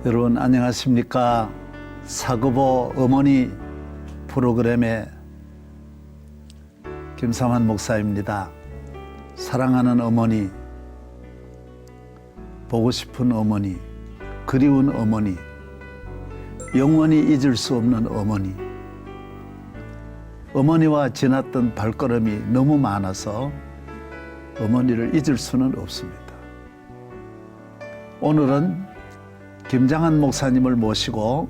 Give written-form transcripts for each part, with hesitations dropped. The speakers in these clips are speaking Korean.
여러분 안녕하십니까? 사급오 어머니 프로그램의 김삼환 목사입니다. 사랑하는 어머니, 보고 싶은 어머니, 그리운 어머니, 영원히 잊을 수 없는 어머니. 어머니와 지났던 발걸음이 너무 많아서 어머니를 잊을 수는 없습니다. 오늘은 김장환 목사님을 모시고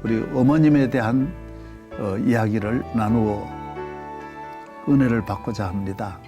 우리 어머님에 대한 이야기를 나누어 은혜를 받고자 합니다.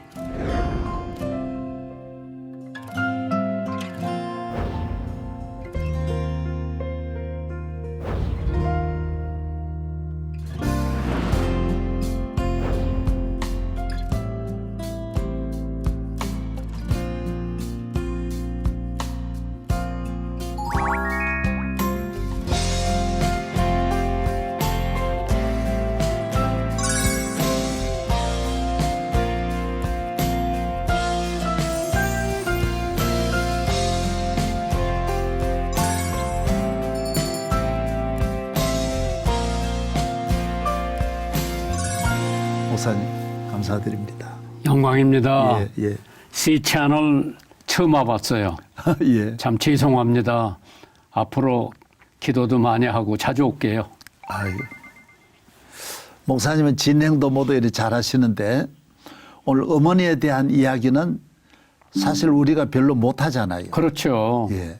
목사님 감사드립니다. 영광입니다. 예. 씨채널 처음 와봤어요. 예. 참 죄송합니다. 앞으로 기도도 많이 하고 자주 올게요. 아유. 목사님은 진행도 모두 이렇게 잘하시는데 오늘 어머니에 대한 이야기는 사실 우리가 별로 못하잖아요. 그렇죠. 예.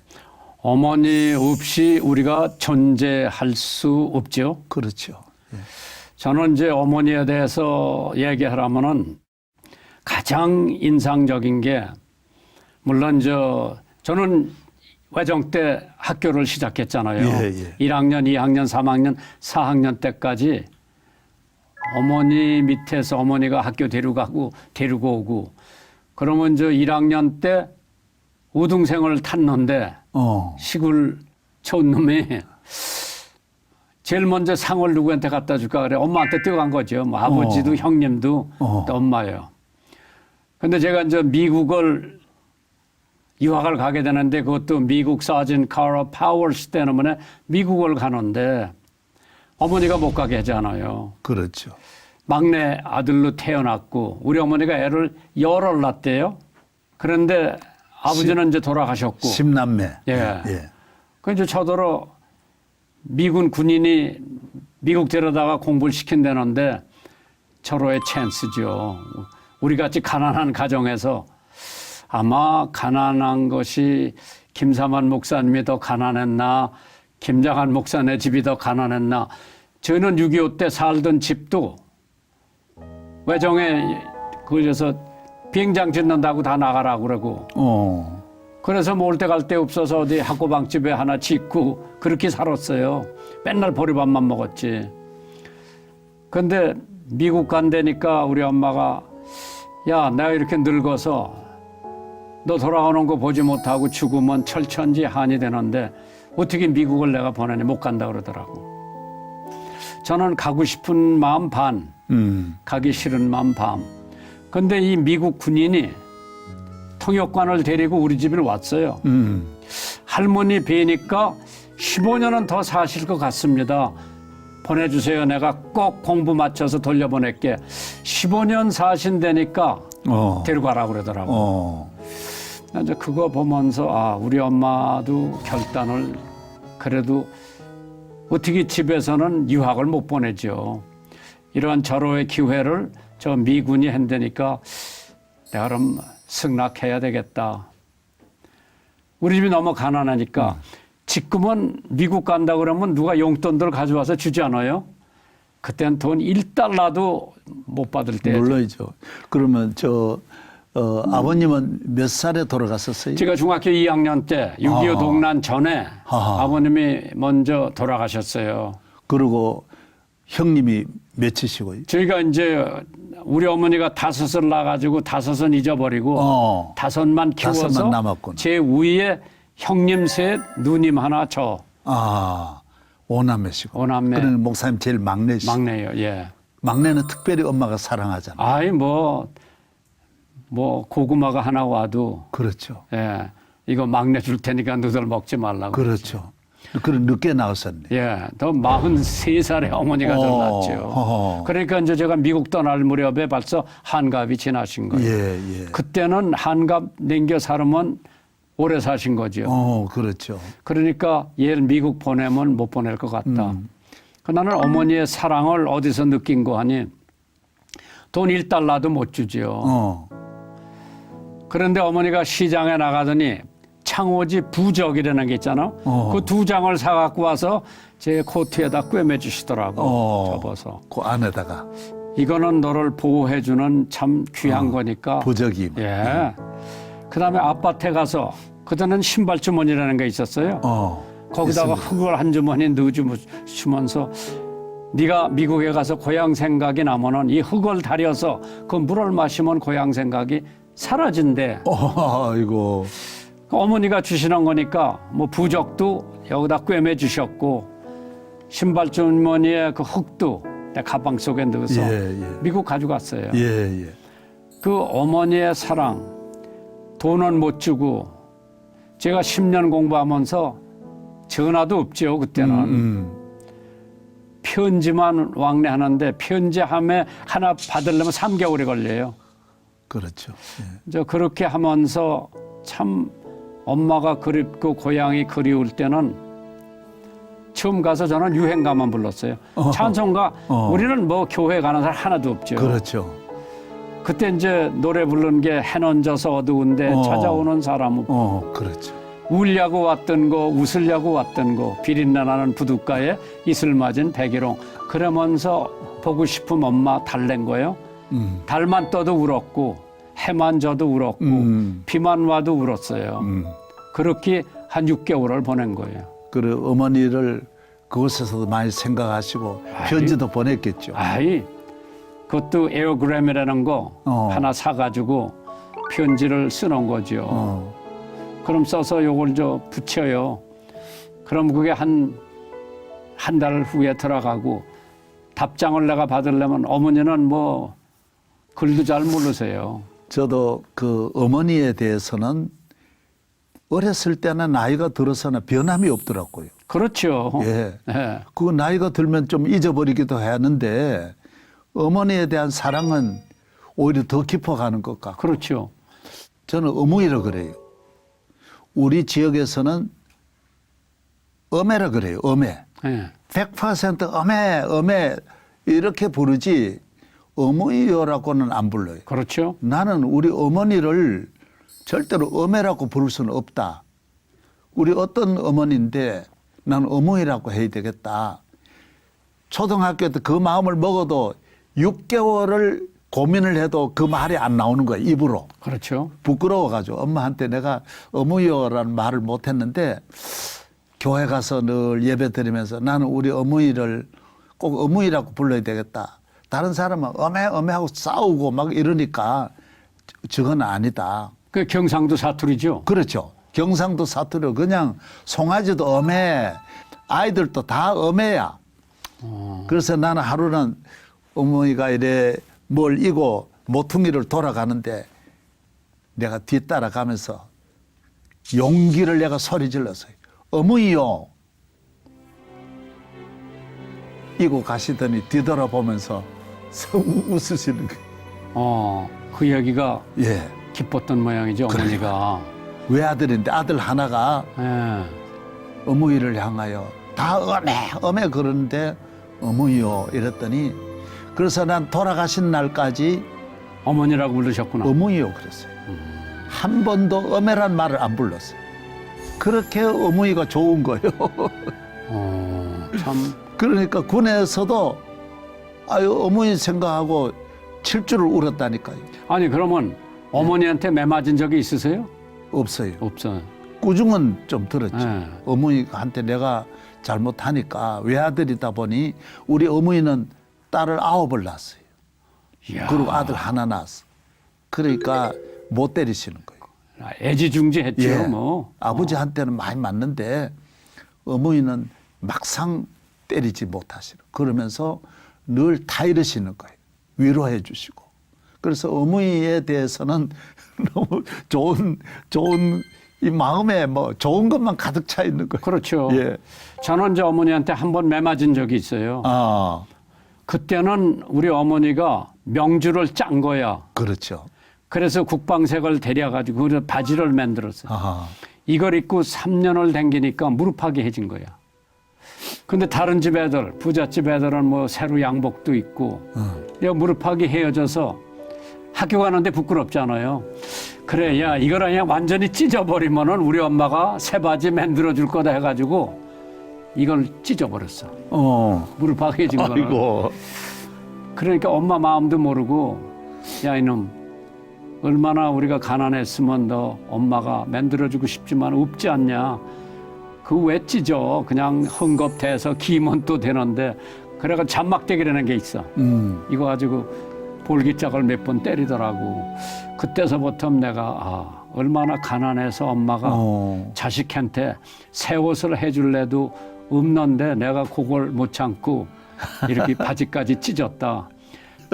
어머니 없이 우리가 존재할 수 없죠. 그렇죠. 예. 저는 이제 어머니에 대해서 얘기하라면은 가장 인상적인 게 물론 저는 외정 때 학교를 시작했잖아요. 예. 1학년, 2학년, 3학년, 4학년 때까지 어머니 밑에서 어머니가 학교 데리고 오고 그러면 1학년 때 우등생을 탔는데 시골 촌놈이 제일 먼저 상을 누구한테 갖다 줄까 그래 엄마한테 뛰어간 거죠. 뭐 아버지도 형님도 또 엄마예요. 근데 제가 이제 미국을 유학을 가게 되는데 그것도 미국 사진 카라 파워스 때문에 미국을 가는데 어머니가 못 가게 하잖아요. 그렇죠. 막내 아들로 태어났고 우리 어머니가 애를 열을 낳았대요. 그런데 아버지는 이제 돌아가셨고. 10남매. 예. 그래서 저더러 미군 군인이 미국 데려다가 공부를 시킨다는데 절호의 찬스죠. 우리 같이 가난한 가정에서 아마 가난한 것이 김삼환 목사님이 더 가난했나 김장환 목사네 집이 더 가난했나. 저는 6.25 때 살던 집도 외정에 걸려서 비행장 짓는다고 다 나가라고 그러고 그래서 올 때 갈 데 없어서 어디 학고방집에 하나 짓고 그렇게 살았어요. 맨날 보리밥만 먹었지. 근데 미국 간다니까 우리 엄마가 야 내가 이렇게 늙어서 너 돌아오는 거 보지 못하고 죽으면 철천지 한이 되는데 어떻게 미국을 내가 보내니 못 간다 그러더라고. 저는 가고 싶은 마음 반, 가기 싫은 마음 반. 근데 이 미국 군인이 통역관을 데리고 우리 집을 왔어요. 할머니 뵈니까 15년은 더 사실 것 같습니다. 보내주세요. 내가 꼭 공부 맞춰서 돌려보낼게. 15년 사신다니까 데려가라고 그러더라고. 이제 그거 보면서 우리 엄마도 결단을 그래도 어떻게 집에서는 유학을 못 보내죠. 이러한 절호의 기회를 저 미군이 한다니까 내가 그럼 승낙해야 되겠다. 우리 집이 너무 가난하니까 지금은 미국 간다 그러면 누가 용돈들 가져와서 주지 않아요? 그때는 돈 1달러도 못 받을 때. 물론이죠. 그러면 아버님은 몇 살에 돌아갔었어요? 제가 중학교 2학년 때 6.25 동란 전에 아버님이 먼저 돌아가셨어요. 그리고 형님이 몇이시고요? 저희가 이제 우리 어머니가 5을 낳아가지고 5은 잊어버리고 5만 키워서 5만 남았구나. 제 위에 형님 셋, 누님 하나, 저. 5남매시고. 5남매. 그러면 목사님 제일 막내시고. 막내요. 예. 막내는 특별히 엄마가 사랑하잖아요. 아이 뭐 고구마가 하나 와도 그렇죠. 예. 이거 막내 줄 테니까 너들 먹지 말라고. 그렇죠. 그럼 늦게 나왔었네. 예, 더 43살에 어머니가 들어났죠. 그러니까 이제 제가 미국 떠날 무렵에 벌써 한갑이 지나신 거예요. 예, 예. 그때는 한갑 남겨 살으면 오래 사신 거죠. 그렇죠. 그러니까 얘를 미국 보내면 못 보낼 것 같다. 나는 어머니의 사랑을 어디서 느낀 거 하니 돈 1달러도 못 주죠. 그런데 어머니가 시장에 나가더니 창호지 부적이라는 게 있잖아. 그 2장을 사갖고 와서 제 코트에다 꿰매주시더라고. 접어서. 그 안에다가. 이거는 너를 보호해주는 참 귀한 거니까. 부적이. 예. 그다음에 아파트에 가서 그때는 신발 주머니라는 게 있었어요. 거기다가 흙을 한 주머니 넣어주면서 네가 미국에 가서 고향 생각이 나면은 이 흙을 다려서 그 물을 마시면 고향 생각이 사라진대. 이거. 어머니가 주시는 거니까 뭐 부적도 여기다 꿰매 주셨고 신발 주머니에 그 흙도 내 가방 속에 넣어서 미국 가져갔어요. 그 어머니의 사랑, 돈은 못 주고 제가 10년 공부하면서 전화도 없죠 그때는. 편지만 왕래하는데 편지함에 하나 받으려면 3개월이 걸려요. 그렇죠. 저 그렇게 하면서 참 엄마가 그립고 고향이 그리울 때는 처음 가서 저는 유행가만 불렀어요. 찬송가 우리는 뭐 교회 가는 사람 하나도 없죠. 그렇죠. 그때 이제 노래 부르는 게 해넌져서 어두운데 찾아오는 사람 없고. 그렇죠. 울려고 왔던 거 웃으려고 왔던 거 비린내 나는 부둣가에 이슬 맞은 백일홍 그러면서 보고 싶은 엄마 달랜 거예요. 달만 떠도 울었고 해만 져도 울었고 비만 와도 울었어요. 그렇게 한 6개월을 보낸 거예요. 그래 어머니를 그곳에서도 많이 생각하시고 편지도 보냈겠죠. 그것도 에어그램이라는 거 하나 사가지고 편지를 쓰는 거죠. 그럼 써서 요걸 붙여요. 그럼 그게 한 달 후에 들어가고 답장을 내가 받으려면 어머니는 뭐 글도 잘 모르세요. 저도 그 어머니에 대해서는 어렸을 때는 나이가 들어서는 변함이 없더라고요. 그렇죠. 그 나이가 들면 좀 잊어버리기도 하는데 어머니에 대한 사랑은 오히려 더 깊어가는 것 같고. 그렇죠. 저는 어머니라 그래요. 우리 지역에서는 어메라 그래요. 어메. 100% 어메 이렇게 부르지 어머니요라고는 안 불러요. 그렇죠. 나는 우리 어머니를 절대로 어메라고 부를 수는 없다. 우리 어떤 어머니인데 나는 어머니라고 해야 되겠다. 초등학교 때 그 마음을 먹어도 6개월을 고민을 해도 그 말이 안 나오는 거야, 입으로. 그렇죠. 부끄러워가지고 엄마한테 내가 어머니요라는 말을 못했는데 교회 가서 늘 예배 드리면서 나는 우리 어머니를 꼭 어머니라고 불러야 되겠다. 다른 사람은 어메하고 싸우고 막 이러니까 저건 아니다. 그 경상도 사투리죠. 그렇죠. 경상도 사투리 그냥 송아지도 어메, 아이들도 다 어메야. 그래서 나는 하루는 어머니가 이래 뭘 이고 모퉁이를 돌아가는데 내가 뒤따라가면서 용기를 내가 소리 질렀어요. 어머니요. 이고 가시더니 뒤돌아보면서 웃으시는 거예요. 그 얘기가 기뻤던 모양이죠, 어머니가. 외아들인데 아들 하나가 어머니를 향하여 다 어메 그러는데 어머니요 이랬더니 그래서 난 돌아가신 날까지 어머니라고 부르셨구나. 어머니요 그랬어요. 한 번도 어메란 말을 안 불렀어요. 그렇게 어머니가 좋은 거예요. 참. 그러니까 군에서도 어머니 생각하고 7주를 울었다니까요. 아니 그러면 어머니한테 매 맞은 적이 있으세요? 없어요. 없어요. 꾸중은 좀 들었죠. 어머니한테 내가 잘못하니까 외아들이다 보니 우리 어머니는 딸을 9을 낳았어요. 이야. 그리고 아들 하나 낳았어. 그러니까 못 때리시는 거예요. 애지중지했죠. 뭐. 아버지한테는 많이 맞는데 어머니는 막상 때리지 못하시는. 그러면서 늘 다 이러시는 거예요. 위로해 주시고. 그래서 어머니에 대해서는 너무 좋은 이 마음에 뭐 좋은 것만 가득 차 있는 거예요. 그렇죠. 예. 저는 이제 어머니한테 한 번 매맞은 적이 있어요. 아, 그때는 우리 어머니가 명주를 짠 거야. 그렇죠. 그래서 국방색을 데려가지고 그 바지를 만들었어요. 아, 이걸 입고 3년을 댕기니까 무릎하게 해진 거야. 근데 다른 집 애들, 부잣집 애들은 뭐 새로 양복도 입고 야 무릎하게 헤어져서 학교 가는데 부끄럽잖아요. 그래, 야 이걸 그냥 완전히 찢어버리면은 우리 엄마가 새 바지 만들어 줄 거다 해가지고 이걸 찢어버렸어. 무릎하게 해진 거를. 아이고. 그러니까 엄마 마음도 모르고 야 이놈 얼마나 우리가 가난했으면 너 엄마가 만들어주고 싶지만 없지 않냐. 그 왜 찢어. 그냥 헝겊대서 기면 또 되는데. 그래가 잔막대기라는 게 있어. 이거 가지고 볼기짝을 몇 번 때리더라고. 그때서부터 내가 얼마나 가난해서 엄마가 자식한테 새 옷을 해줄래도 없는데 내가 그걸 못 참고 이렇게 바지까지 찢었다.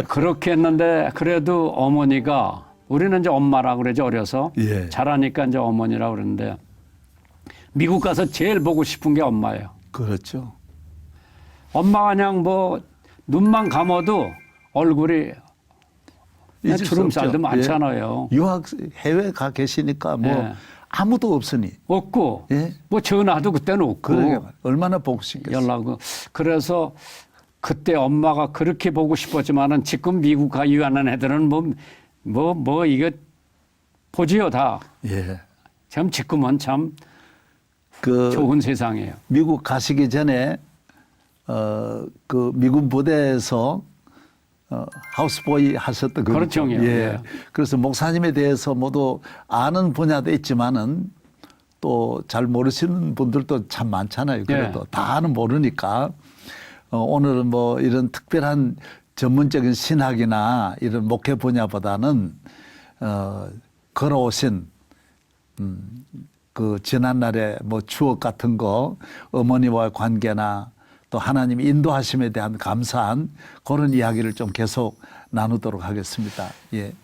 그렇게 했는데 그래도 어머니가 우리는 이제 엄마라고 그러죠. 어려서. 예. 자라니까 이제 어머니라고 그러는데 미국 가서 제일 보고 싶은 게 엄마예요. 그렇죠. 엄마가 그냥 뭐 눈만 감아도 얼굴이 잊을 수 주름살도 없죠. 많잖아요. 예. 유학 해외 가 계시니까 뭐 예. 아무도 없으니. 없고 예. 뭐 전화도 그때는 없고 그러게 얼마나 보고 싶겠어요. 연락은. 그래서 그때 엄마가 그렇게 보고 싶었지만은 지금 미국 가 유학하는 애들은 뭐 이거 보지요 다. 예. 참 지금은 참 그 좋은 세상이에요. 미국 가시기 전에 그 미군 부대에서 하우스보이 하셨던 그 그렇죠. 예. 예. 그래서 목사님에 대해서 모두 아는 분야도 있지만은 또 잘 모르시는 분들도 참 많잖아요. 그래도 예. 다는 모르니까 오늘은 뭐 이런 특별한 전문적인 신학이나 이런 목회 분야보다는 걸어오신 그 지난날의 뭐 추억 같은 거 어머니와의 관계나 또 하나님 인도하심에 대한 감사한 그런 이야기를 좀 계속 나누도록 하겠습니다. 예.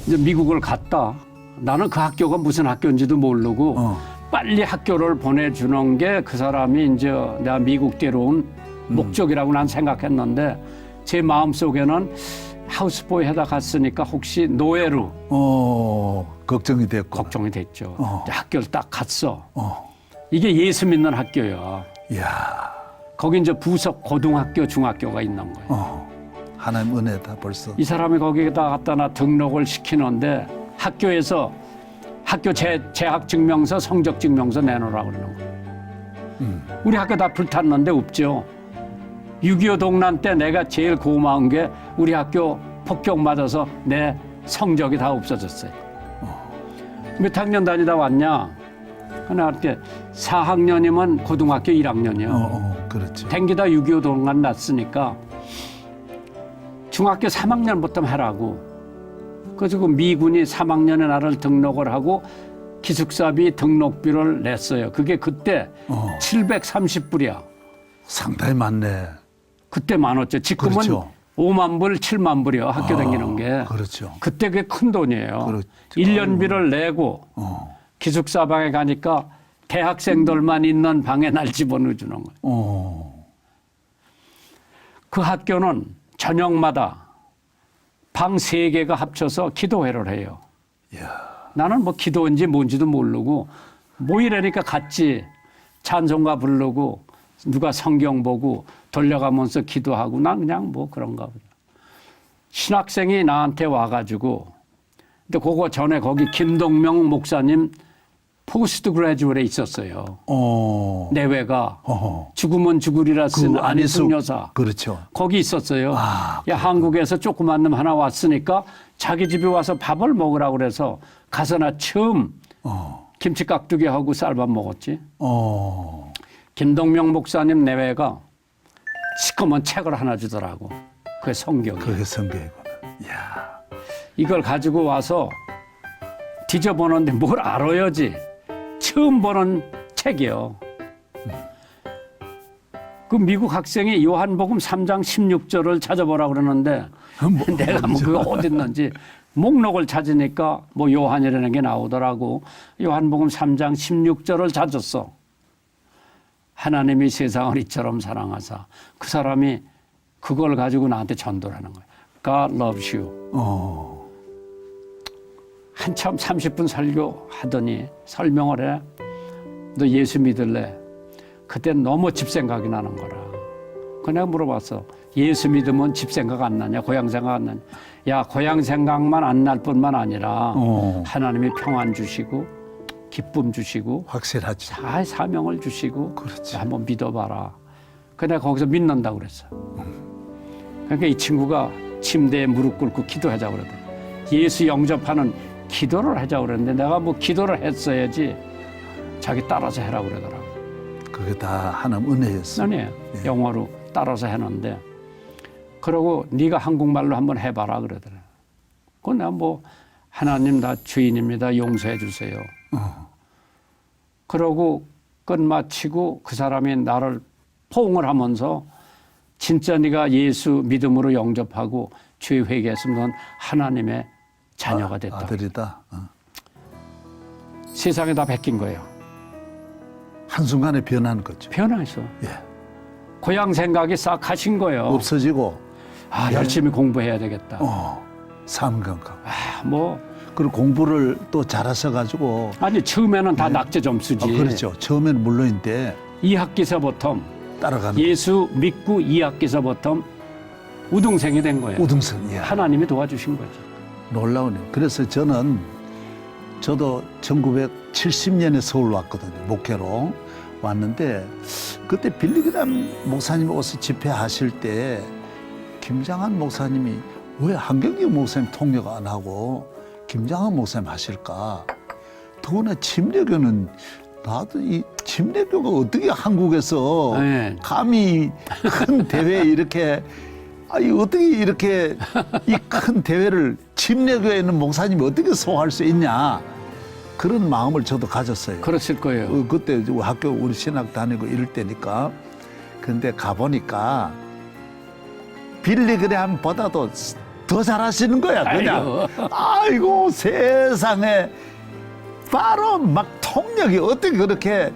이제 미국을 갔다. 나는 그 학교가 무슨 학교인지도 모르고 빨리 학교를 보내주는 게 그 사람이 이제 내가 미국 데려온 목적이라고 난 생각했는데 제 마음속에는 하우스보이 하다 갔으니까 혹시 노예로 걱정이 됐고. 걱정이 됐죠. 이제 학교를 딱 갔어. 이게 예수 믿는 학교야. 이야. 거기 이제 부속 고등학교, 중학교가 있는 거예요. 하나님 은혜다 벌써. 이 사람이 거기에다 갖다 나 등록을 시키는데 학교에서 학교 재학 증명서, 성적 증명서 내놓으라고 그러는 거예요. 우리 학교 다 불탔는데 없죠. 6.25 동란 때 내가 제일 고마운 게 우리 학교 폭격 맞아서 내 성적이 다 없어졌어요. 몇 학년 다니다 왔냐? 하나 할게 4학년이면 고등학교 1학년이요. 그렇죠. 댕기다 6.25 동란 났으니까 중학교 3학년부터 하라고. 그래서 그 미군이 3학년에 나를 등록을 하고 기숙사비 등록비를 냈어요. 그게 그때 730불이야. 상당히 많네. 그때 많았죠. 지금은 그렇죠. 5만 불, 7만 불이요. 학교 다니는 게. 그렇죠. 그때 그게 큰 돈이에요. 그렇죠. 1년비를 내고 기숙사 방에 가니까 대학생들만 있는 방에 날 집어넣어주는 거예요. 그 학교는 저녁마다 방 3개가 합쳐서 기도회를 해요. 이야. 나는 뭐 기도인지 뭔지도 모르고 모이라니까 갔지. 찬송가 부르고 누가 성경 보고 돌려가면서 기도하고 난 그냥 뭐 그런가 보다. 신학생이 나한테 와가지고 근데 그거 전에 거기 김동명 목사님 포스트 그레주얼에 있었어요. 내외가 죽으면 죽으리라 쓴 그 안희숙 여사. 그렇죠. 거기 있었어요. 야, 한국에서 조그만 놈 하나 왔으니까 자기 집에 와서 밥을 먹으라고 그래서 가서 나 처음 김치 깍두기 하고 쌀밥 먹었지. 김동명 목사님 내외가 시커먼 책을 하나 주더라고. 그게 성경이야. 그게 성경이구나. 이야. 이걸 가지고 와서 뒤져보는데 뭘 알아야지. 처음 보는 책이요. 그 미국 학생이 요한복음 3장 16절을 찾아보라 그러는데 내가 뭐 그거 어디 있는지 목록을 찾으니까 뭐 요한이라는 게 나오더라고. 요한복음 3장 16절을 찾았어. 하나님이 세상을 이처럼 사랑하사. 그 사람이 그걸 가지고 나한테 전도를 하는 거야. God loves you. 한참 30분 설교하더니 설명을 해. 너 예수 믿을래? 그때 너무 집 생각이 나는 거라. 그 내가 물어봤어. 예수 믿으면 집 생각 안 나냐? 고향 생각 안 나냐? 야, 고향 생각만 안 날 뿐만 아니라 하나님이 평안 주시고 기쁨 주시고 확실하지. 다 사명을 주시고 그렇지. 한번 믿어봐라. 그 내가 거기서 믿는다고 그랬어. 그러니까 이 친구가 침대에 무릎 꿇고 기도하자고 그러더라고. 예수 영접하는 기도를 하자고 그랬는데 내가 뭐 기도를 했어야지 자기 따라서 해라고 그러더라고. 그게 다 하나님 은혜였어. 아니에요. 영어로 따라서 해놓는데 그러고 네가 한국말로 한번 해봐라 그러더라. 그건 내가 뭐 하나님 나 주인입니다. 용서해 주세요. 그러고 끝마치고 그 사람이 나를 포옹을 하면서 진짜 네가 예수 믿음으로 영접하고 죄 회개했으면 넌 하나님의 자녀가 됐다. 아들이다. 세상에 다 베낀 거예요. 한순간에 변한 거죠. 변화했어. 예. 고향 생각이 싹 가신 거예요. 없어지고. 열심히 공부해야 되겠다. 삼강강. 뭐 그리고 공부를 또 잘하셔가지고. 아니 처음에는 다 낙제 점수지. 그렇죠. 처음에는 물론인데 2학기서부터 따라가는. 예수 믿고 2학기서부터 우등생이 된 거예요. 우등생. 예. 하나님이 도와주신 거지. 놀라우네요. 그래서 저도 1970년에 서울 왔거든요. 목회로 왔는데 그때 빌리그람 목사님 오서 집회하실 때 김장환 목사님이 왜 한경직 목사님 통역 안 하고 김장환 목사님 하실까? 더구나 침례교는 나도 이 침례교가 어떻게 한국에서 네. 감히 큰 대회에 이렇게 아니 어떻게 이렇게 이 큰 대회를 침례교에 있는 목사님이 어떻게 소화할 수 있냐 그런 마음을 저도 가졌어요. 그랬을 거예요. 그때 학교 우리 신학 다니고 이럴 때니까. 근데 가보니까 빌리그램보다도 더 잘하시는 거야 그냥. 아이고 세상에 바로 막 통역이 어떻게 그렇게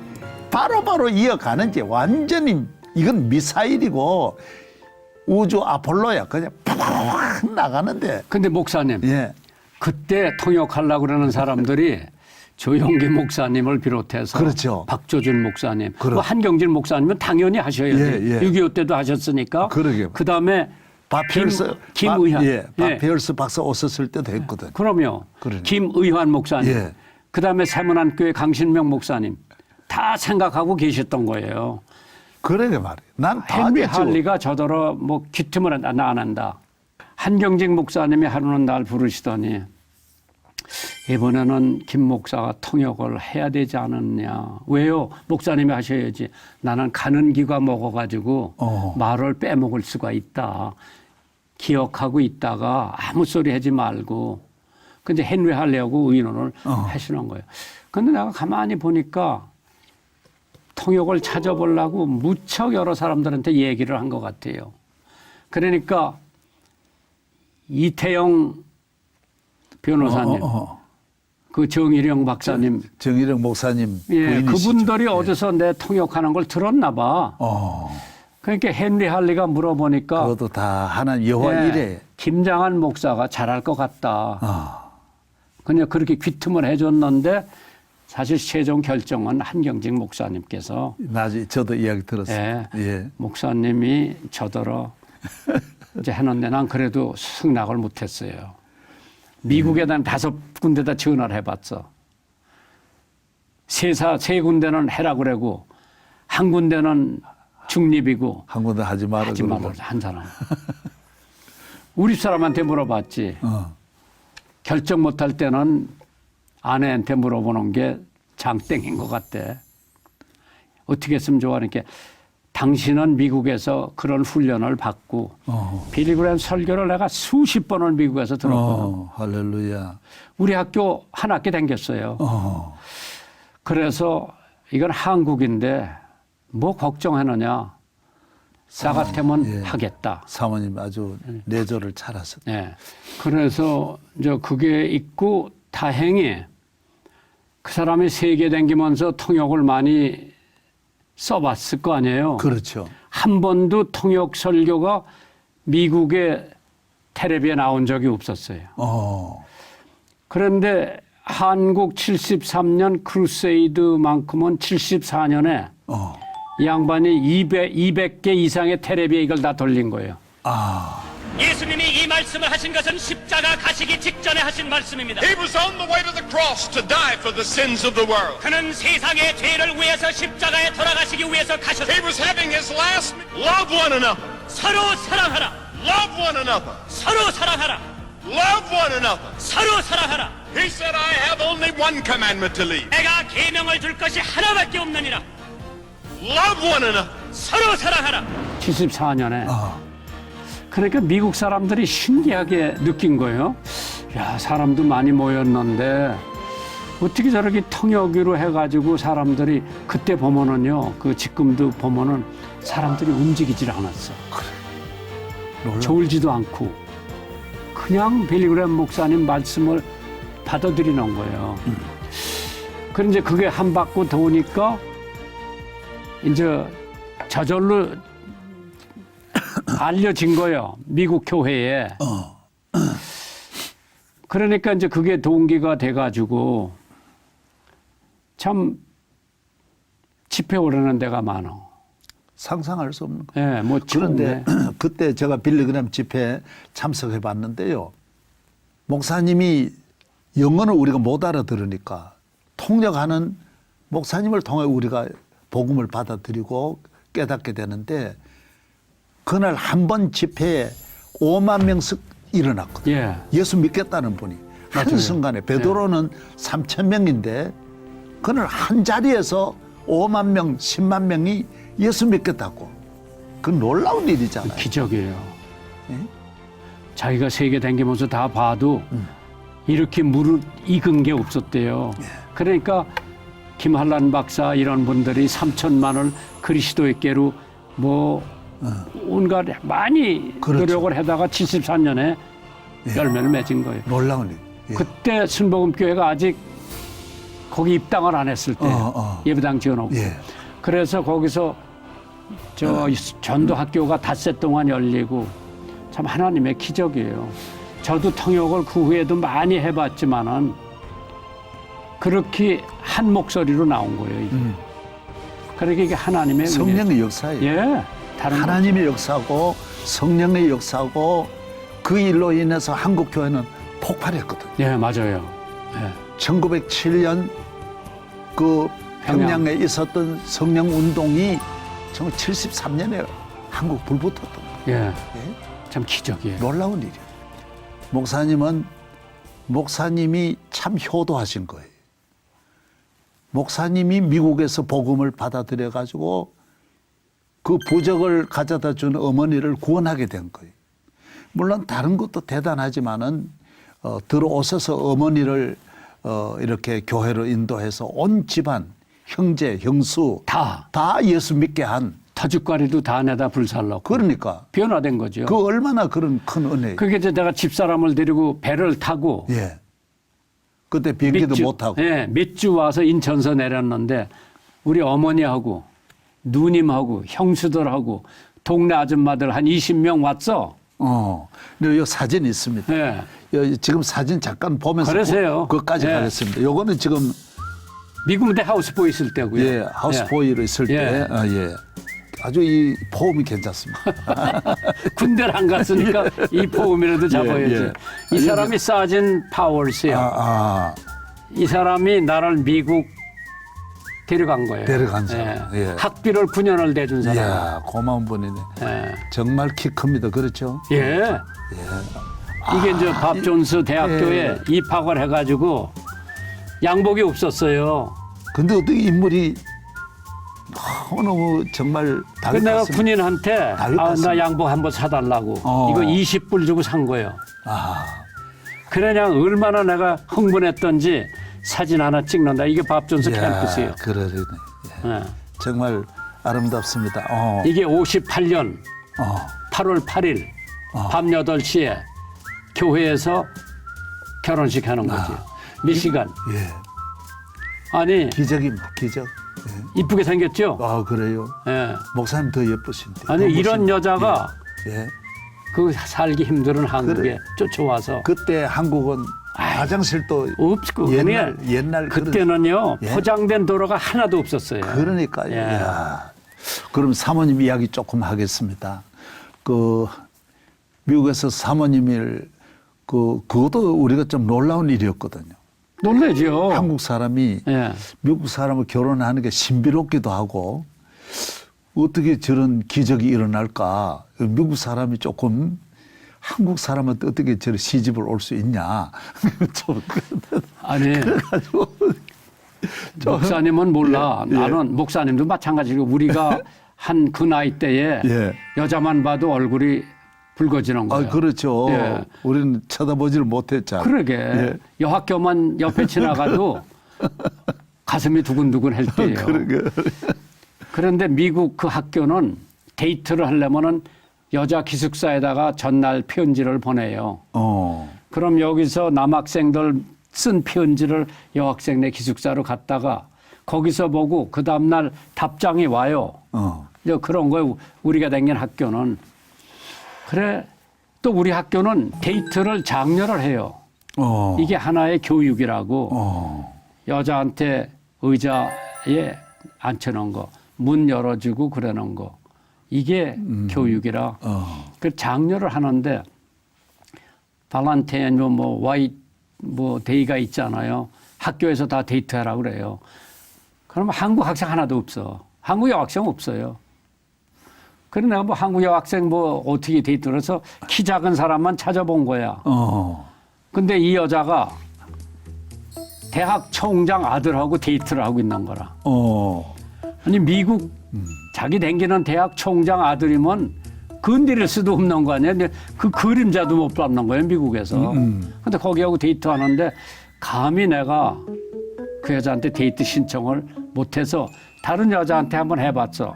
바로바로 이어가는지 완전히 이건 미사일이고 우주 아폴로야 그냥 팍 나가는데. 근데 목사님, 예. 그때 통역하려고 그러는 사람들이 조용기 목사님을 비롯해서 그렇죠. 박조준 목사님, 그렇죠. 뭐 한경진 목사님은 당연히 하셔야 돼요. 예. 6.25 때도 하셨으니까. 그러게요. 그다음에 박피얼스 김의환. 박피얼스 박사 오셨을 때도 했거든. 그럼요. 그러네. 김의환 목사님. 예. 그다음에 세문안교회 강신명 목사님. 다 생각하고 계셨던 거예요. 그러게 말이에요. 난 다 헨리 됐죠. 할리가 저더러 뭐 귀틈을 안 한다. 한경직 목사님이 하루는 날 부르시더니 이번에는 김 목사가 통역을 해야 되지 않았냐. 왜요? 목사님이 하셔야지. 나는 가는 기가 먹어가지고 말을 빼먹을 수가 있다. 기억하고 있다가 아무 소리 하지 말고. 근데 헨리 할리하고 의논을 하시는 거예요. 근데 내가 가만히 보니까 통역을 찾아보려고 무척 여러 사람들한테 얘기를 한 것 같아요. 그러니까 이태영 변호사님, 그 정일영 박사님, 정일영 목사님 예, 부인이시죠. 그분들이 예. 어디서 내 통역하는 걸 들었나 봐. 그러니까 헨리 할리가 물어보니까 그것도 다 하나님 여호와 이래. 김장환 목사가 잘할 것 같다. 그냥 그렇게 귀틈을 해줬는데 사실 최종 결정은 한경직 목사님께서 나중에 저도 이야기 들었어요. 예. 목사님이 저더러 이제 해놓는데 난 그래도 승낙을 못했어요. 미국에 난 5군데다 전화를 해봤어. 세 군데는 해라 그러고 한 군데는 중립이고 한 군데 하지 마라. 하지 말라 한 사람. 우리 사람한테 물어봤지. 결정 못할 때는 아내한테 물어보는 게 장땡인 것 같대. 어떻게 했으면 좋아? 그러니까 당신은 미국에서 그런 훈련을 받고 빌리그램 설교를 내가 수십 번을 미국에서 들었거든. 할렐루야. 우리 학교 한 학기 다녔어요. 그래서 이건 한국인데 뭐 걱정하느냐. 나 같으면 하겠다. 사모님 아주 내조를 잘하셨. 예. 그래서 이제 그게 있고 다행히 그 사람이 세계 다니면서 통역을 많이 써봤을 거 아니에요. 그렇죠. 한 번도 통역 설교가 미국의 텔레비에 나온 적이 없었어요. 그런데 한국 73년 크루세이드만큼은 74년에 이 양반이 200개 이상의 텔레비에 이걸 다 돌린 거예요. 예수님이 이 말씀을 하신 것은 십자가 가시기 직전에 하신 말씀입니다. He was on the way to the cross to die for the sins of the world. 그는 세상의 죄를 위해서 십자가에 돌아가시기 위해서 가셨습니다. He was having his last love one another. 서로 사랑하라. Love one another. 서로 사랑하라. Love one another. 서로 사랑하라. He said, I have only one commandment to leave. 내가 계명을 줄 것이 하나밖에 없느니라. Love one another. 서로 사랑하라. 74년에. 그러니까 미국 사람들이 신기하게 느낀 거예요. 야, 사람도 많이 모였는데 어떻게 저렇게 통역으로 해가지고 사람들이 그때 보면은요, 그 지금도 보면은 사람들이 움직이질 않았어. 그래. 졸지도 않고 그냥 빌리그램 목사님 말씀을 받아들이는 거예요. 그런데 이제 그게 한 바퀴 도니까 이제 저절로 알려진 거예요. 미국 교회에. 그러니까 이제 그게 동기가 돼가지고 참 집회 오르는 데가 많아. 상상할 수 없는 거. 예, 뭐 그런데 그때 제가 빌리그램 집회에 참석해 봤는데요. 목사님이 영어는 우리가 못 알아들으니까 통역하는 목사님을 통해 우리가 복음을 받아들이고 깨닫게 되는데 그날 한 번 집회에 5만 명씩 일어났거든요. 예. 예수 믿겠다는 분이. 맞아요. 한순간에 베드로는 3천 명인데 그날 한 자리에서 5만 명, 10만 명이 예수 믿겠다고. 그 놀라운 일이잖아요. 기적이에요. 예? 자기가 세계 다니면서 다 봐도 이렇게 무릎 익은 게 없었대요. 그러니까 김한란 박사 이런 분들이 3천만을 그리스도의께로 뭐 온갖 많이 그렇죠. 노력을 하다가 74년에 열매를 맺은 거예요. 놀라운 일. 예. 그때 순복음교회가 아직 거기 입당을 안 했을 때 예배당 지어놓고 예. 그래서 거기서 저 전도학교가 닷새 동안 열리고 참 하나님의 기적이에요. 저도 통역을 그 후에도 많이 해봤지만은 그렇게 한 목소리로 나온 거예요. 이게. 그러니까 이게 하나님의 성령의 역사예요. 예, 다른 하나님의 역사고 성령의 역사고 그 일로 인해서 한국 교회는 폭발했거든요. 예, 맞아요. 예. 1907년 그 평양에 있었던 성령 운동이 정말 73년에 한국 불붙었던 거예요. 예, 예? 참 기적이에요. 놀라운 일이에요. 목사님이 참 효도하신 거예요. 목사님이 미국에서 복음을 받아들여 가지고 그 부적을 가져다 준 어머니를 구원하게 된 거예요. 물론 다른 것도 대단하지만은 들어오셔서 어머니를 이렇게 교회로 인도해서 온 집안 형제 형수 다 예수 믿게 한. 터줏가리도 다 내다 불살랐고 그러니까 변화된 거죠. 그 얼마나 그런 큰 은혜예요. 그게 이제 내가 집사람을 데리고 배를 타고 예. 그때 비행기도 못 타고. 예, 몇 주 와서 인천서 내렸는데 우리 어머니하고 누님하고 형수들하고 동네 아줌마들 한 20명 왔어. 근데 여기 사진이 있습니다. 예. 여기 지금 사진 잠깐 보면서 그러세요. 그것까지 예. 가겠습니다. 요거는 지금 미국 대 하우스보이 있을 때고요. 예, 하우스보이로 있을 예. 때 예. 아주 이 포음이 괜찮습니다. 군대를 안 갔으니까 이 포음이라도 잡아야지. 예. 이 사람이 사진 파월스요. 이 사람이 나를 미국 데려간 거예요. 데려간 사람. 예. 학비를 9년을 대준 사람. 이야, 고마운 분이네. 예. 정말 키 큽니다. 그렇죠? 예. 이게 이제 밥 존스 대학교에 입학을 해가지고 양복이 없었어요. 근데 어떻게 인물이 너무 정말 그 내가 군인한테 나 양복 한번 사달라고 이거 20불 주고 산 거예요. 그냥 얼마나 내가 흥분했던지 사진 하나 찍는다. 이게 밥 존스 캠퍼스예요. 그러네. 예. 정말 아름답습니다. 이게 58년 어. 8월 8일 밤 8시에 교회에서 결혼식 하는 거지. 미시간. 예. 아니 기적입니다. 기적. 예. 이쁘게 생겼죠? 아 그래요. 예. 목사님 더 예쁘신데. 아니 더 이런 멋있네. 여자가 예. 그 살기 힘든 한국에 그래. 쫓아와서 그때 한국은 화장실도 없고 옛날 그때는요 예. 포장된 도로가 하나도 없었어요. 그러니까요. 예. 야. 그럼 사모님 이야기 조금 하겠습니다. 그 미국에서 사모님을 그것도 우리가 좀 놀라운 일이었거든요. 놀라죠. 한국 사람이 예. 미국 사람을 결혼하는 게 신비롭기도 하고 어떻게 저런 기적이 일어날까. 미국 사람이 조금 한국 사람한테 어떻게 저런 시집을 올 수 있냐. 좀 아니 그래가지고 목사님은 몰라. 예. 나는 목사님도 마찬가지고 우리가 한 그 나이 때에 예. 여자만 봐도 얼굴이 붉어지는 거예요. 아, 그렇죠. 예. 우리는 쳐다보지를 못했잖아. 그러게 예. 여학교만 옆에 지나가도 가슴이 두근두근 할 때예요. 그러게. 그런데 미국 그 학교는 데이트를 하려면은 여자 기숙사에다가 전날 편지를 보내요. 그럼 여기서 남학생들 쓴 편지를 여학생네 기숙사로 갔다가 거기서 보고 그 다음날 답장이 와요. 이제 그런 거예요. 우리가 다닌 학교는. 그래 또 우리 학교는 데이트를 장려를 해요. 이게 하나의 교육이라고. 여자한테 의자에 앉혀놓은 거, 문 열어주고 그러는 거. 이게 교육이라. 그 장려를 하는데 발란타인 뭐 와이트 뭐 데이가 있잖아요. 학교에서 다 데이트하라고 그래요. 그러면 한국 학생 하나도 없어. 한국 여학생 없어요. 그래 내가 뭐 한국 여학생 뭐 어떻게 데이트를 해서 키 작은 사람만 찾아본 거야. 근데 이 여자가 대학 총장 아들하고 데이트를 하고 있는 거라. 아니 미국 자기 댕기는 대학 총장 아들이면 건드릴 수도 없는 거 아니야. 근데 그 그림자도 못 밟는 거예요 미국에서. 근데 거기하고 데이트하는데 감히 내가 그 여자한테 데이트 신청을 못해서 다른 여자한테 한번 해봤어.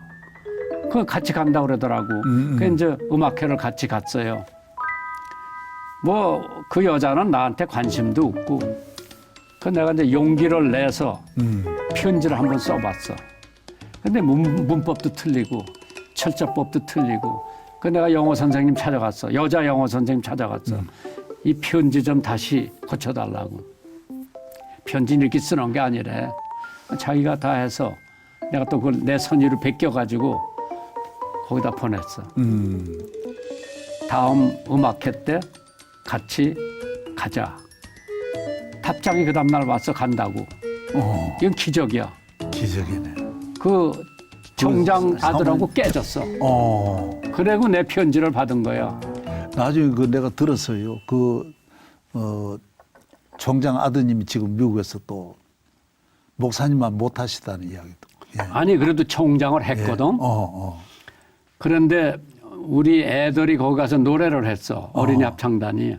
그 같이 간다고 그러더라고. 그 이제 음악회를 같이 갔어요. 뭐 그 여자는 나한테 관심도 없고. 그 내가 이제 용기를 내서 편지를 한번 써봤어. 근데 문법도 틀리고 철자법도 틀리고. 그 내가 영어 선생님 찾아갔어. 여자 영어 선생님 찾아갔어. 이 편지 좀 다시 고쳐달라고. 편지 이렇게 쓰는 게 아니래. 자기가 다 해서 내가 또 그걸 내 선의로 베껴가지고 거기다 보냈어. 다음 음악회 때 같이 가자. 답장이 그 다음날 와서 간다고. 이건 기적이야. 기적이네. 그 총장 아들하고 깨졌어. 그리고 내 편지를 받은 거야. 나중에 그 내가 들었어요. 총장 아드님이 지금 미국에서 또 목사님만 못 하시다는 이야기도. 예. 아니 그래도 총장을 했거든. 그런데 우리 애들이 거기 가서 노래를 했어. 어린이 합창단이.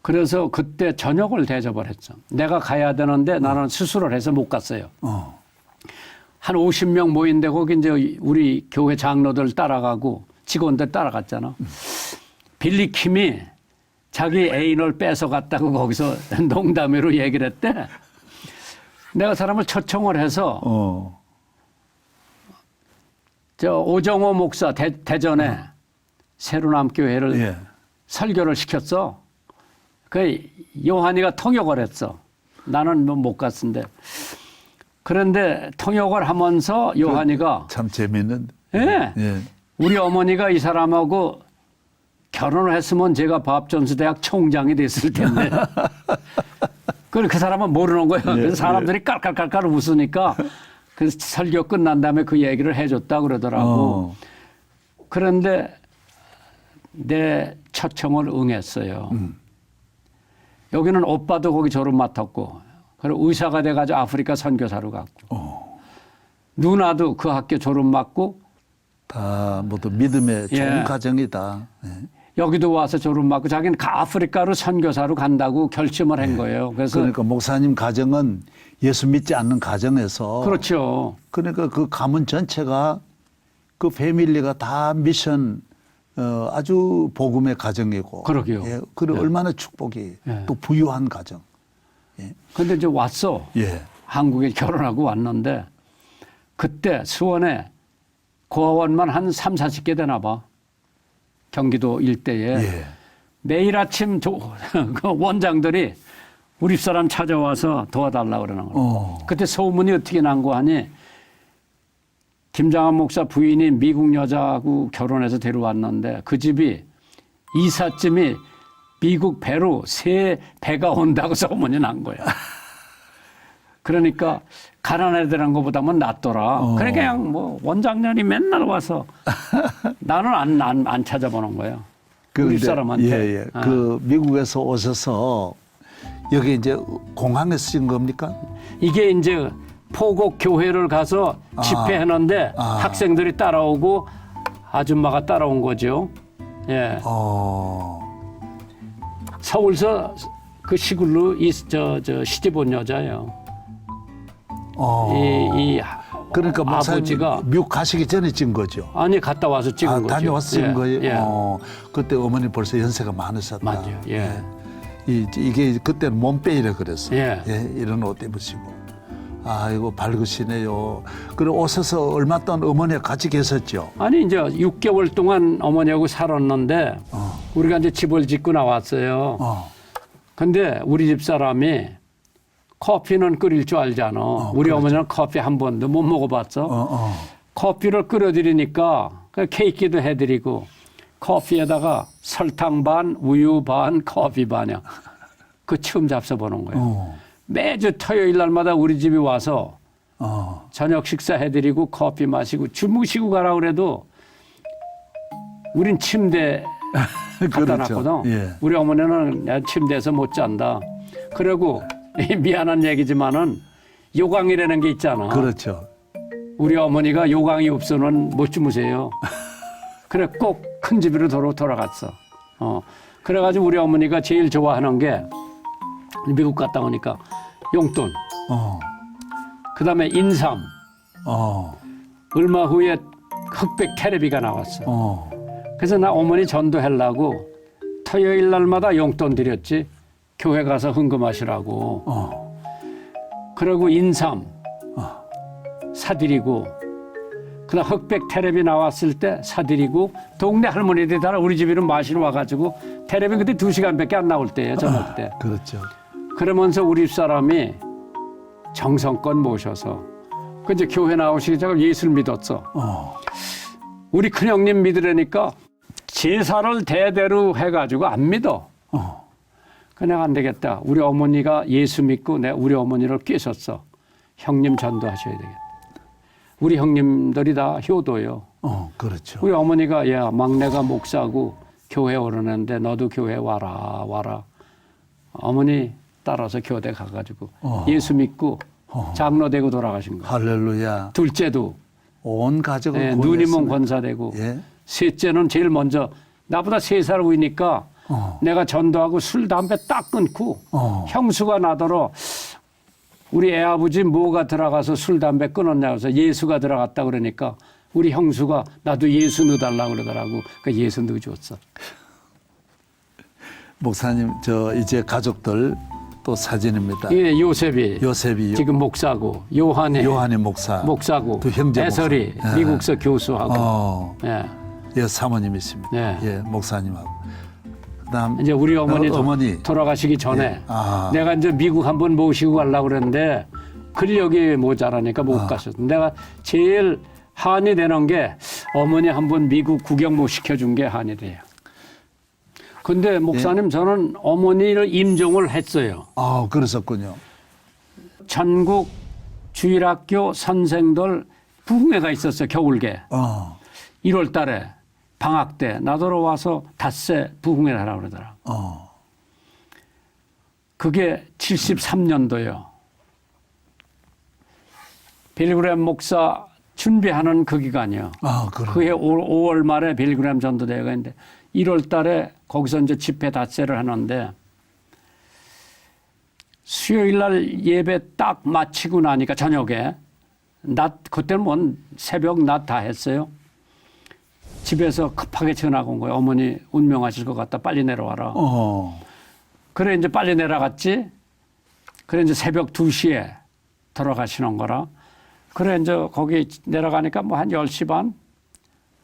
그래서 그때 저녁을 대접을 했어. 내가 가야 되는데 나는 수술을 해서 못 갔어요. 한 50명 모인데 거기 이제 우리 교회 장로들 따라가고 직원들 따라갔잖아. 빌리 킴이 자기 애인을 뺏어갔다고 거기서 농담으로 얘기를 했대. 내가 사람을 초청을 해서 저 오정호 목사 대전에 새로남교회를 예. 설교를 시켰어. 그 요한이가 통역을 했어. 나는 뭐 못 갔는데. 그런데 통역을 하면서 요한이가 참 재밌는. 예. 예. 우리 어머니가 이 사람하고 결혼을 했으면 제가 밥전수대학 총장이 됐을 텐데. 그 사람은 모르는 거예요. 그래서 사람들이 깔깔깔깔 웃으니까 그래서 설교 끝난 다음에 그 얘기를 해줬다 그러더라고. 그런데 내 초청을 응했어요. 여기는 오빠도 거기 졸업 맡았고 그리고 의사가 돼가지고 아프리카 선교사로 갔고 누나도 그 학교 졸업 맡고 다 모두 믿음의 좋은 예. 가정이다. 예. 여기도 와서 졸업받고 자기는 아프리카로 선교사로 간다고 결심을 한 거예요. 그래서 그러니까 목사님 가정은 예수 믿지 않는 가정에서 그렇죠. 그러니까 그 가문 전체가 그 패밀리가 다 미션 아주 복음의 가정이고 그러게요. 예, 그리고 얼마나 축복이 또 부유한 가정. 근데 이제 왔어. 예. 한국에 결혼하고 왔는데 그때 수원에 고아원만 한 3, 40개 되나 봐. 경기도 일대에. 예. 매일 아침 그 원장들이 우리 사람 찾아와서 도와달라고 그러는 거예요. 그때 소문이 어떻게 난 거 하니 김장환 목사 부인이 미국 여자하고 결혼해서 데려왔는데 그 집이 이삿짐이 미국 배로 새 배가 온다고 소문이 난 거야. 그러니까 가난애들한 것보다는 낫더라. 그래 그냥 뭐 원장년이 맨날 와서 나는 안 찾아보는 거예요. 우리 사람한테. 예, 예. 그 미국에서 오셔서 여기 이제 공항에 쓰신 겁니까? 이게 이제 포곡 교회를 가서 집회했는데 학생들이 따라오고 아줌마가 따라온 거죠. 예. 서울서 그 시골로 저 시집 온 여자예요. 이 그러니까 목사님 아버지가 미국 가시기 전에 찍은 거죠. 아니 갔다 와서 찍은 거죠. 다녀와서 찍은 거예요. 예. 그때 어머니 벌써 연세가 많으셨다. 맞아요. 예. 이게 그때는 몸빼이라 그랬어요. 예. 이런 옷 입으시고. 이거 밝으시네요. 그리고 오셔서 얼마 동안 어머니와 같이 계셨죠? 아니 이제 6개월 동안 어머니하고 살았는데 우리가 이제 집을 짓고 나왔어요. 근데 우리 집 사람이 커피는 끓일 줄 알잖아. 우리 그렇죠. 어머니는 커피 한 번도 못 먹어봤어. 커피를 끓여드리니까 케이크도 해드리고 커피에다가 설탕 반, 우유 반, 커피 반이야. 그 처음 잡숴보는 거예요. 매주 토요일 날마다 우리 집에 와서 저녁 식사해드리고 커피 마시고 주무시고 가라 그래도 우린 침대 갖다 그렇죠. 놨거든. 예. 우리 어머니는 침대에서 못 잔다. 그리고 미안한 얘기지만은 요강이라는 게 있잖아. 그렇죠. 우리 어머니가 요강이 없으면 못 주무세요. 그래 꼭 큰 집으로 돌아갔어. 그래가지고 우리 어머니가 제일 좋아하는 게 미국 갔다 오니까 용돈, 그다음에 인삼, 얼마 후에 흑백 테레비가 나왔어. 그래서 나 어머니 전도하려고 토요일 날마다 용돈 드렸지. 교회 가서 헌금하시라고. 그리고 인삼 사드리고 그다음 흑백 테레비 나왔을 때 사드리고 동네 할머니들이 다 우리 집으로 마시러 와가지고 테레비 그때 2시간밖에 안 나올 때예요. 저녁 때. 그렇죠. 그러면서 우리 사람이 정성껏 모셔서 그 이제 교회 나오시기 전에 예수를 믿었어. 우리 큰형님 믿으려니까 제사를 대대로 해가지고 안 믿어. 그냥 안 되겠다. 우리 어머니가 예수 믿고 내가 우리 어머니를 꿰셨어. 형님 전도하셔야 되겠다. 우리 형님들이 다 효도요. 그렇죠. 우리 어머니가 야 막내가 목사고 교회 오르는데 너도 교회 와라. 어머니 따라서 교대 가가지고 예수 믿고 장로 되고 돌아가신 거예요. 할렐루야. 둘째도 온 가족을 누님은 권사되고 예. 셋째는 제일 먼저 나보다 3살 위니까 내가 전도하고 술 담배 딱 끊고 형수가 나더러 우리 애아버지 뭐가 들어가서 술 담배 끊었냐고 해서 예수가 들어갔다 그러니까 우리 형수가 나도 예수 넣어달라고 그러더라고. 그 예수 넣어줬어. 목사님 저 이제 가족들 또 사진입니다. 예, 요셉이 지금 목사고 요한이 목사고 또 형제 애설이 목사. 미국서 교수하고 예, 사모님이십니다. 예. 목사님하고. 그다음 이제 우리 어머니 돌아가시기 전에 예. 내가 이제 미국 한번 모시고 가려고 그랬는데 근력이 모자라니까 못 갔었어. 내가 제일 한이 되는 게 어머니 한번 미국 구경 못 시켜준 게 한이 돼요. 근데 목사님 저는 어머니를 임종을 했어요. 그러셨군요. 전국 주일학교 선생들 부흥회가 있었어요. 겨울계. 1월 달에 방학 때 나더러 와서 닷새 부흥회를 하라고 그러더라고. 그게 73년도요. 빌그램 목사 준비하는 그 기간이요. 그래. 그해 5월 말에 빌그램 전도대회가 있는데 1월 달에 거기서 이제 집회 닷새를 하는데 수요일 날 예배 딱 마치고 나니까 저녁에 그때는 뭐 새벽 낮 다 했어요. 집에서 급하게 전화가 온 거예요. 어머니 운명하실 것 같다. 빨리 내려와라. 그래 이제 빨리 내려갔지. 그래 이제 새벽 2시에 돌아가시는 거라. 그래 이제 거기 내려가니까 뭐 한 10시 반?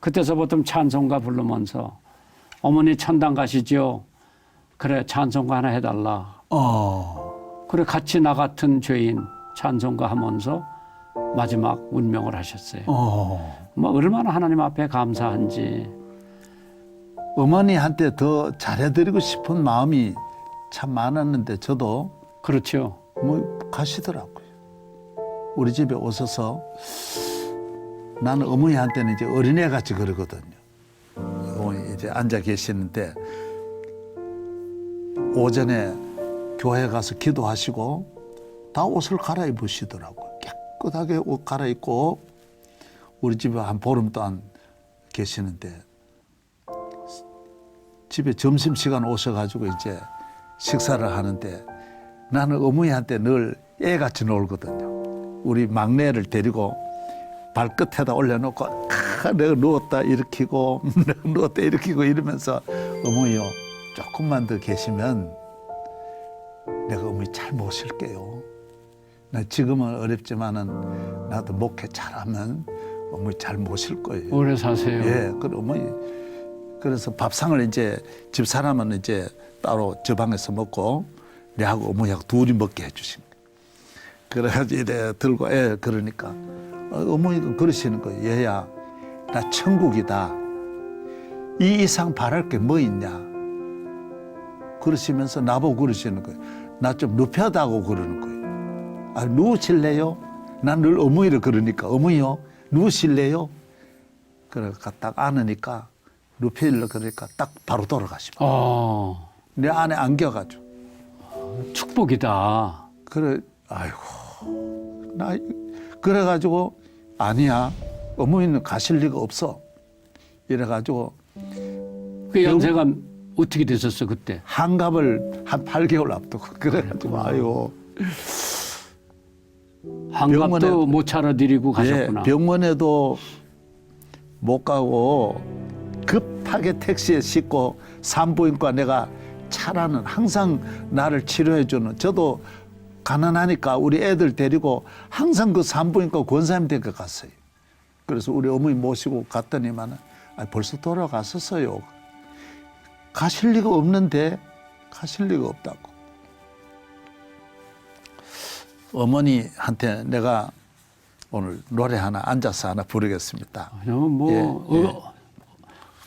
그때서부터 찬송가 부르면서 어머니 천당 가시죠. 그래 찬송가 하나 해달라. 그래 같이 나 같은 죄인 찬송가 하면서 마지막 운명을 하셨어요. 뭐 얼마나 하나님 앞에 감사한지. 어머니한테 더 잘해드리고 싶은 마음이 참 많았는데 저도 그렇죠. 뭐 가시더라고요. 우리 집에 오셔서 나는 어머니한테는 이제 어린애 같이 그러거든요. 어머니 이제 앉아 계시는데 오전에 교회 가서 기도하시고 다 옷을 갈아입으시더라고요. 깨끗하게 옷 갈아입고 우리 집에 한 보름 동안 계시는데 집에 점심시간 오셔가지고 이제 식사를 하는데 나는 어머니한테 늘 애같이 놀거든요. 우리 막내를 데리고 발끝에다 올려놓고 내가 누웠다 일으키고 내가 누웠다 일으키고 이러면서 어머니요 조금만 더 계시면 내가 어머니 잘 모실게요. 나 지금은 어렵지만은 나도 목회 잘하면 어머니 잘 모실 거예요. 오래 사세요. 예, 그 어머니 그래서 밥상을 이제 집 사람은 이제 따로 저 방에서 먹고 내하고 어머니하고 둘이 먹게 해주신 거예요. 그래가지고 이래 들고 그러니까 어머니도 그러시는 거예요. 얘야, 나 천국이다. 이 이상 바랄 게 뭐 있냐? 그러시면서 나보고 그러시는 거예요. 나 좀 눕혀다고 그러는 거예요. 아, 누우실래요? 난 늘 어머니를 그러니까 어머니요, 누우실래요? 그러니까 딱 안으니까 눕히려고 그러니까 딱 바로 돌아가시고 내 안에 안겨가지고 축복이다. 그래, 아이고 나 그래가지고 아니야 어머니는 가실 리가 없어 이래가지고 그 연세가 어떻게 되셨어 그때? 한갑을 한 8개월 앞두고 그래가지고 아유 한갑도 못 차려드리고 가셨구나. 예, 병원에도 못 가고 급하게 택시에 싣고 산부인과 내가 차라는 항상 나를 치료해주는 저도 가난하니까 우리 애들 데리고 항상 그 산부인과 권사님 댁에 갔어요. 그래서 우리 어머니 모시고 갔더니만 벌써 돌아갔었어요. 가실 리가 없는데 가실 리가 없다고. 어머니한테 내가 오늘 노래 하나 앉아서 하나 부르겠습니다. 뭐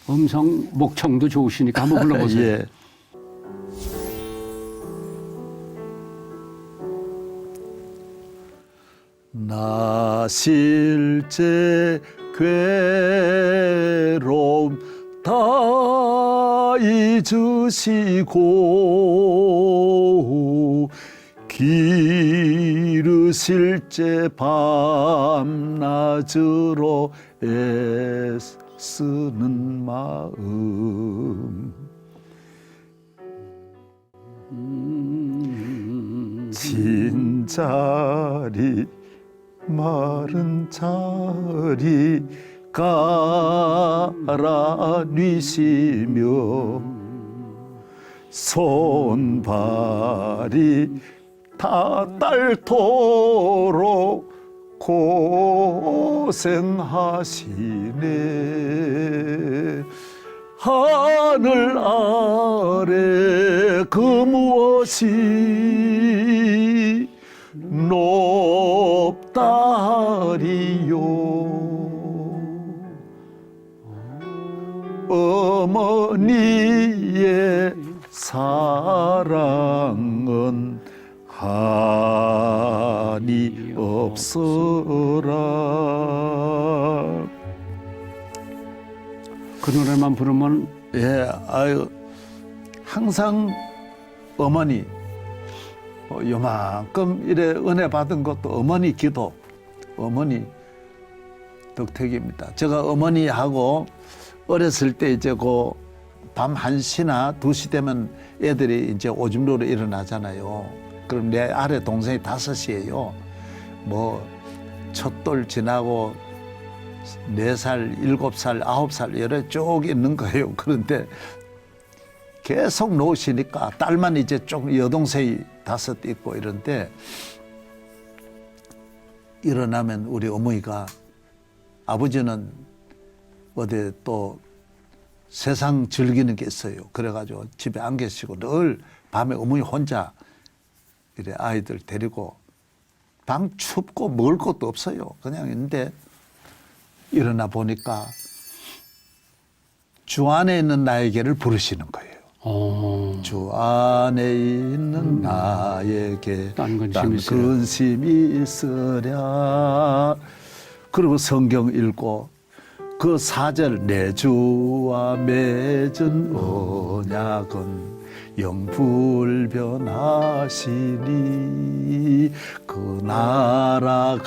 음성 목청도 좋으시니까 한번 불러보세요. 예. 나 실제 괴로움 다 잊으시고 기르실제 밤낮으로 애쓰는 마음 진자리 마른 자리 갈아뉘시며 손발이 다 닳도록 고생하시네. 하늘 아래 그 무엇이 높다리요. 어머니의 사랑은 한이 없어라. 그 노래만 부르면 예, 아유 항상 어머니 요만큼 이래 은혜 받은 것도 어머니 기도, 어머니 덕택입니다. 제가 어머니하고 어렸을 때 이제 그 밤 1시나 2시 되면 애들이 이제 오줌 누러 일어나잖아요. 그럼 내 아래 동생이 5시예요. 뭐 첫돌 지나고 4살, 7살, 9살 이래 쭉 있는 거예요. 그런데 계속 놓으시니까 딸만 이제 좀 여동생이 5 있고 이런데 일어나면 우리 어머니가 아버지는 어디 또 세상 즐기는 게 있어요. 그래가지고 집에 안 계시고 늘 밤에 어머니 혼자 이래 아이들 데리고 방 춥고 먹을 것도 없어요. 그냥 있는데 일어나 보니까 주 안에 있는 나에게를 부르시는 거예요. 주 안에 있는 나에게 딴 근심이 있으랴. 그리고 성경 읽고 그 4절 내 주와 맺은 언약은 영불변하시니 그 나라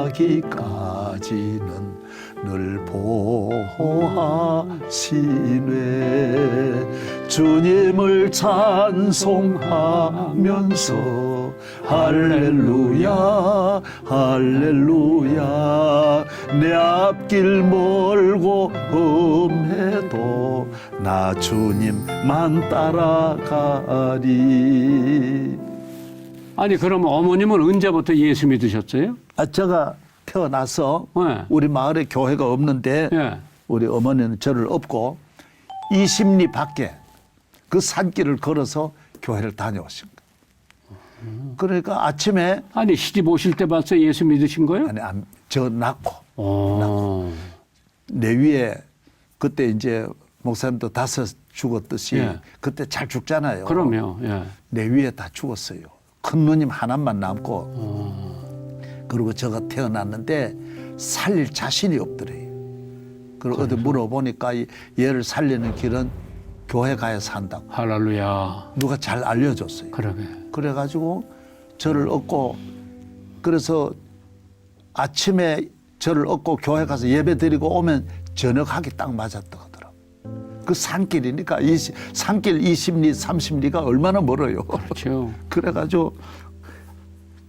가기까지는 늘 보호하시네. 주님을 찬송하면서 할렐루야 할렐루야. 내 앞길 멀고 험해도 나 주님만 따라가리. 아니 그럼 어머님은 언제부터 예수 믿으셨어요? 제가 태어나서 네. 우리 마을에 교회가 없는데 네. 우리 어머니는 저를 업고 20리 밖에 그 산길을 걸어서 교회를 다녀오신 거예요. 그러니까 아침에 아니 시집 오실 때 벌써 예수 믿으신 거예요? 아니 저 낳고 내 위에 그때 이제 목사님도 5 죽었듯이 예. 그때 잘 죽잖아요. 그럼요. 예. 내 위에 다 죽었어요. 큰 누님 하나만 남고 그리고 제가 태어났는데 살릴 자신이 없더래요. 그리고 어디 물어보니까 얘를 살리는 길은 교회 가야 산다고. 할렐루야. 누가 잘 알려줬어요. 그러게. 그래가지고 저를 얻고 그래서 아침에 저를 얻고 교회 가서 예배 드리고 오면 저녁하기 딱 맞았더라고요. 그 산길이니까 산길 20리, 30리가 얼마나 멀어요. 그렇죠. 그래가지고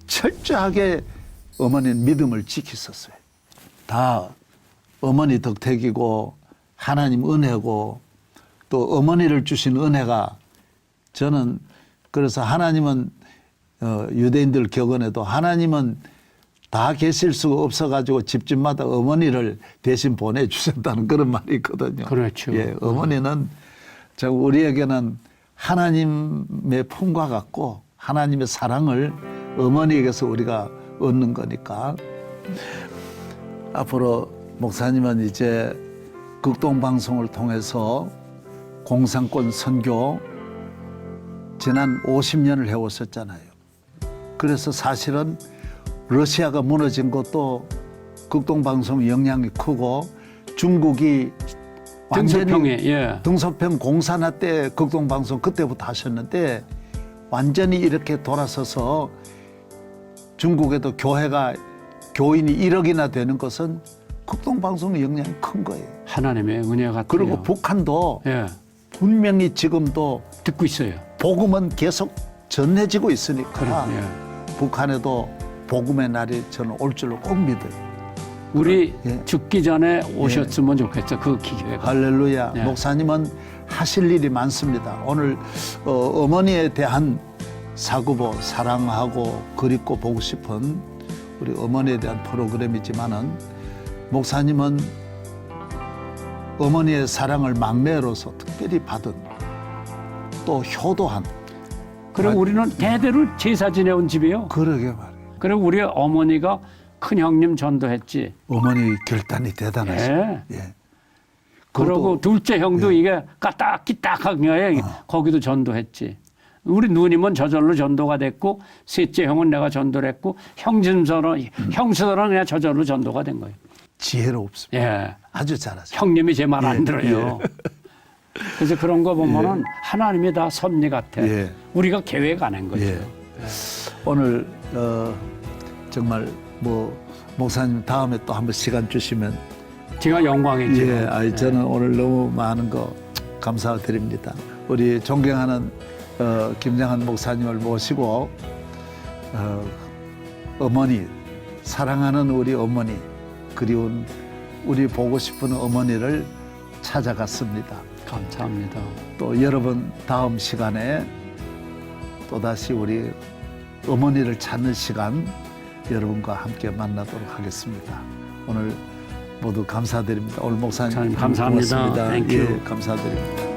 철저하게 어머니는 믿음을 지켰었어요. 다 어머니 덕택이고 하나님 은혜고 또 어머니를 주신 은혜가 저는 그래서 하나님은 유대인들 격언에도 하나님은 다 계실 수가 없어가지고 집집마다 어머니를 대신 보내주셨다는 그런 말이 있거든요. 그렇죠. 예, 어머니는 우리에게는 하나님의 품과 같고 하나님의 사랑을 어머니에게서 우리가 얻는 거니까 앞으로 목사님은 이제 극동방송을 통해서 공산권 선교 지난 50년을 해오셨잖아요. 그래서 사실은 러시아가 무너진 것도 극동방송 영향이 크고 중국이 완전히 등소평 공산화 때 극동방송 그때부터 하셨는데 완전히 이렇게 돌아서서 중국에도 교인이 1억이나 되는 것은 극동방송의 영향이 큰 거예요. 하나님의 은혜 같아요. 그리고 북한도 분명히 지금도 듣고 있어요. 복음은 계속 전해지고 있으니까 예. 북한에도 복음의 날이 저는 올 줄로 꼭 믿어요. 우리 죽기 전에 오셨으면 좋겠어. 그 기회가. 할렐루야. 목사님은 하실 일이 많습니다. 오늘 어머니에 대한 사구보 사랑하고 그립고 보고 싶은 우리 어머니에 대한 프로그램이지만은 목사님은 어머니의 사랑을 막내로서 특별히 받은 또 효도한. 그리고 우리는 대대로 제사 지내온 집이에요. 그러게 말이에요. 그리고 우리 어머니가 큰 형님 전도했지. 어머니 결단이 대단하시네. 예. 그리고 둘째 형도 이게 까딱끼딱하게 거기도 전도했지. 우리 누님은 저절로 전도가 됐고 셋째 형은 내가 전도를 했고 형수들은 그냥 저절로 전도가 된 거예요. 지혜롭습니다. 예. 아주 잘하죠. 형님이 제 말 안 들어요. 그래서 그런 거 보면은 하나님이 다 섭리 같아. 우리가 계획 안 한 거죠. 오늘 정말 목사님 다음에 또 한번 시간 주시면 제가 영광이죠. 저는 오늘 너무 많은 거 감사드립니다. 우리 존경하는 김장환 목사님을 모시고 어머니, 사랑하는 우리 어머니, 그리운 우리 보고 싶은 어머니를 찾아갔습니다. 감사합니다. 또 여러분 다음 시간에 또다시 우리 어머니를 찾는 시간 여러분과 함께 만나도록 하겠습니다. 오늘 모두 감사드립니다. 오늘 목사님 감사합니다. 고맙습니다. 땡큐. 예, 감사드립니다.